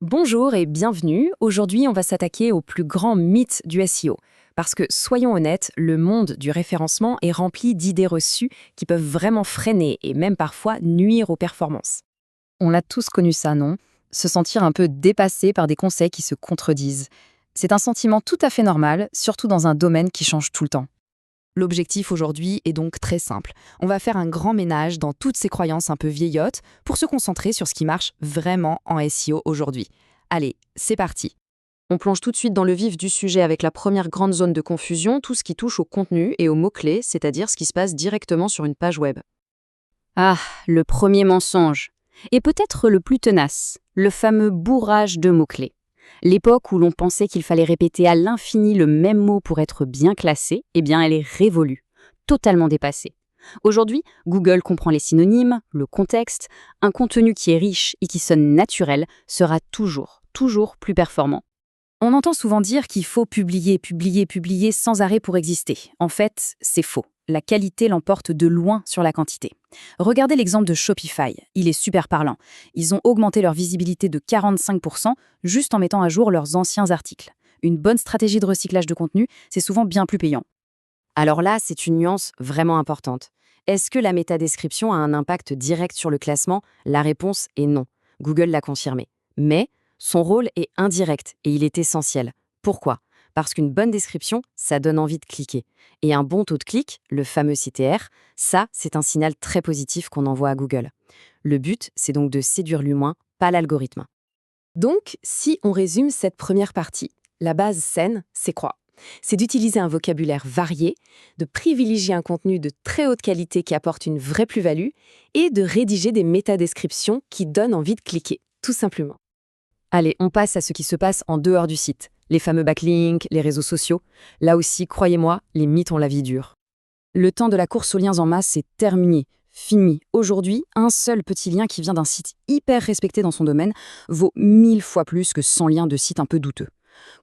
Bonjour et bienvenue. Aujourd'hui, on va s'attaquer au plus grand mythe du SEO. Parce que, soyons honnêtes, le monde du référencement est rempli d'idées reçues qui peuvent vraiment freiner et même parfois nuire aux performances. On l'a tous connu ça, non? Se sentir un peu dépassé par des conseils qui se contredisent. C'est un sentiment tout à fait normal, surtout dans un domaine qui change tout le temps. L'objectif aujourd'hui est donc très simple. On va faire un grand ménage dans toutes ces croyances un peu vieillottes pour se concentrer sur ce qui marche vraiment en SEO aujourd'hui. Allez, c'est parti. On plonge tout de suite dans le vif du sujet avec la première grande zone de confusion, tout ce qui touche au contenu et aux mots-clés, c'est-à-dire ce qui se passe directement sur une page web. Ah, le premier mensonge. Et peut-être le plus tenace, le fameux bourrage de mots-clés. L'époque où l'on pensait qu'il fallait répéter à l'infini le même mot pour être bien classé, eh bien elle est révolue, totalement dépassée. Aujourd'hui, Google comprend les synonymes, le contexte, un contenu qui est riche et qui sonne naturel sera toujours plus performant. On entend souvent dire qu'il faut publier sans arrêt pour exister. En fait, c'est faux. La qualité l'emporte de loin sur la quantité. Regardez l'exemple de Shopify, il est super parlant. Ils ont augmenté leur visibilité de 45% juste en mettant à jour leurs anciens articles. Une bonne stratégie de recyclage de contenu, c'est souvent bien plus payant. Alors là, c'est une nuance vraiment importante. Est-ce que la métadescription a un impact direct sur le classement? La réponse est non. Google l'a confirmé. Mais son rôle est indirect et il est essentiel. Pourquoi? Parce qu'une bonne description, ça donne envie de cliquer. Et un bon taux de clic, le fameux CTR, ça, c'est un signal très positif qu'on envoie à Google. Le but, c'est donc de séduire l'humain, pas l'algorithme. Donc, si on résume cette première partie, la base saine, c'est quoi? C'est d'utiliser un vocabulaire varié, de privilégier un contenu de très haute qualité qui apporte une vraie plus-value et de rédiger des métadescriptions qui donnent envie de cliquer, tout simplement. Allez, on passe à ce qui se passe en dehors du site. Les fameux backlinks, les réseaux sociaux. Là aussi, croyez-moi, les mythes ont la vie dure. Le temps de la course aux liens en masse, c'est terminé. Fini. Aujourd'hui, un seul petit lien qui vient d'un site hyper respecté dans son domaine vaut 1000 fois plus que 100 liens de sites un peu douteux.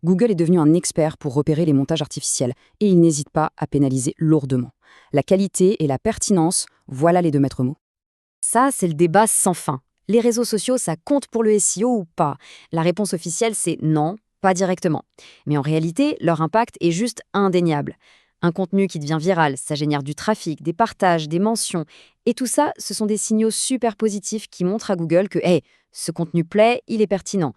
Google est devenu un expert pour repérer les montages artificiels et il n'hésite pas à pénaliser lourdement. La qualité et la pertinence, voilà les deux maîtres mots. Ça, c'est le débat sans fin. Les réseaux sociaux, ça compte pour le SEO ou pas? La réponse officielle, c'est non, pas directement. Mais en réalité, leur impact est juste indéniable. Un contenu qui devient viral, ça génère du trafic, des partages, des mentions. Et tout ça, ce sont des signaux super positifs qui montrent à Google que, hey, ce contenu plaît, il est pertinent.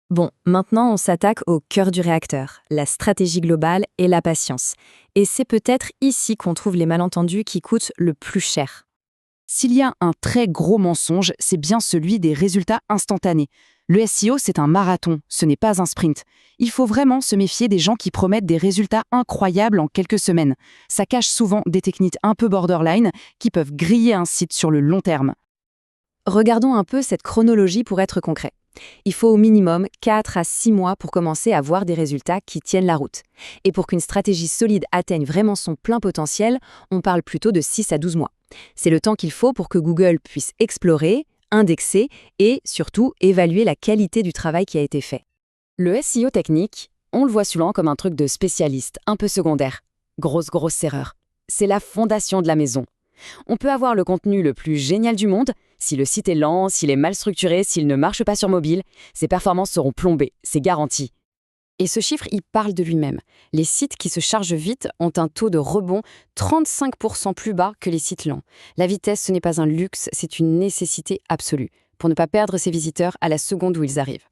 Bon, maintenant on s'attaque au cœur du réacteur, la stratégie globale et la patience. Et c'est peut-être ici qu'on trouve les malentendus qui coûtent le plus cher. S'il y a un très gros mensonge, c'est bien celui des résultats instantanés. Le SEO, c'est un marathon, ce n'est pas un sprint. Il faut vraiment se méfier des gens qui promettent des résultats incroyables en quelques semaines. Ça cache souvent des techniques un peu borderline qui peuvent griller un site sur le long terme. Regardons un peu cette chronologie pour être concret. Il faut au minimum 4 à 6 mois pour commencer à voir des résultats qui tiennent la route. Et pour qu'une stratégie solide atteigne vraiment son plein potentiel, on parle plutôt de 6 à 12 mois. C'est le temps qu'il faut pour que Google puisse explorer, indexer et surtout évaluer la qualité du travail qui a été fait. Le SEO technique, on le voit souvent comme un truc de spécialiste, un peu secondaire. Grosse erreur. C'est la fondation de la maison. On peut avoir le contenu le plus génial du monde, si le site est lent, s'il est mal structuré, s'il ne marche pas sur mobile, ses performances seront plombées, c'est garanti. Et ce chiffre, il parle de lui-même. Les sites qui se chargent vite ont un taux de rebond 35% plus bas que les sites lents. La vitesse, ce n'est pas un luxe, c'est une nécessité absolue, pour ne pas perdre ses visiteurs à la seconde où ils arrivent.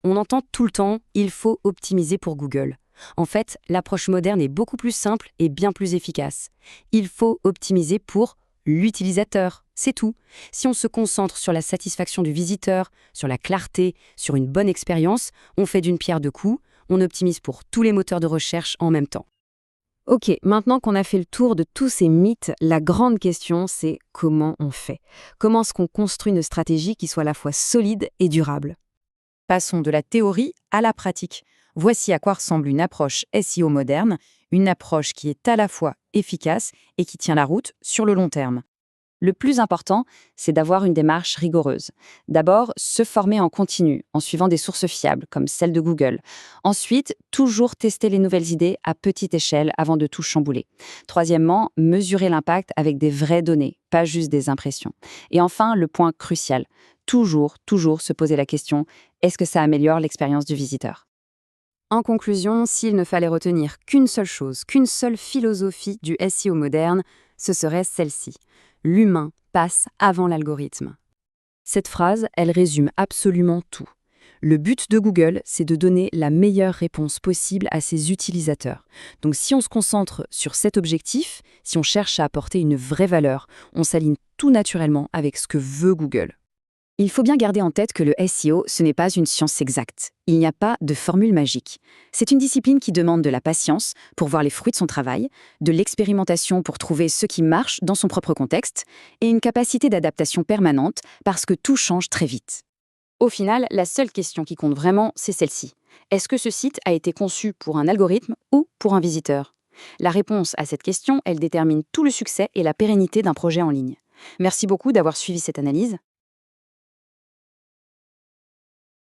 On entend tout le temps, il faut optimiser pour Google. En fait, l'approche moderne est beaucoup plus simple et bien plus efficace. Il faut optimiser pour l'utilisateur, c'est tout. Si on se concentre sur la satisfaction du visiteur, sur la clarté, sur une bonne expérience, on fait d'une pierre deux coups, on optimise pour tous les moteurs de recherche en même temps. Ok, maintenant qu'on a fait le tour de tous ces mythes, la grande question c'est comment on fait? Comment est-ce qu'on construit une stratégie qui soit à la fois solide et durable? Passons de la théorie à la pratique. Voici à quoi ressemble une approche SEO moderne, une approche qui est à la fois efficace et qui tient la route sur le long terme. Le plus important, c'est d'avoir une démarche rigoureuse. D'abord, se former en continu, en suivant des sources fiables, comme celle de Google. Ensuite, toujours tester les nouvelles idées à petite échelle avant de tout chambouler. Troisièmement, mesurer l'impact avec des vraies données, pas juste des impressions. Et enfin, le point crucial, toujours se poser la question, est-ce que ça améliore l'expérience du visiteur? En conclusion, s'il ne fallait retenir qu'une seule chose, qu'une seule philosophie du SEO moderne, ce serait celle-ci. L'humain passe avant l'algorithme. Cette phrase, elle résume absolument tout. Le but de Google, c'est de donner la meilleure réponse possible à ses utilisateurs. Donc si on se concentre sur cet objectif, si on cherche à apporter une vraie valeur, on s'aligne tout naturellement avec ce que veut Google. Il faut bien garder en tête que le SEO, ce n'est pas une science exacte. Il n'y a pas de formule magique. C'est une discipline qui demande de la patience pour voir les fruits de son travail, de l'expérimentation pour trouver ce qui marche dans son propre contexte, et une capacité d'adaptation permanente parce que tout change très vite. Au final, la seule question qui compte vraiment, c'est celle-ci. Est-ce que ce site a été conçu pour un algorithme ou pour un visiteur? La réponse à cette question, elle détermine tout le succès et la pérennité d'un projet en ligne. Merci beaucoup d'avoir suivi cette analyse.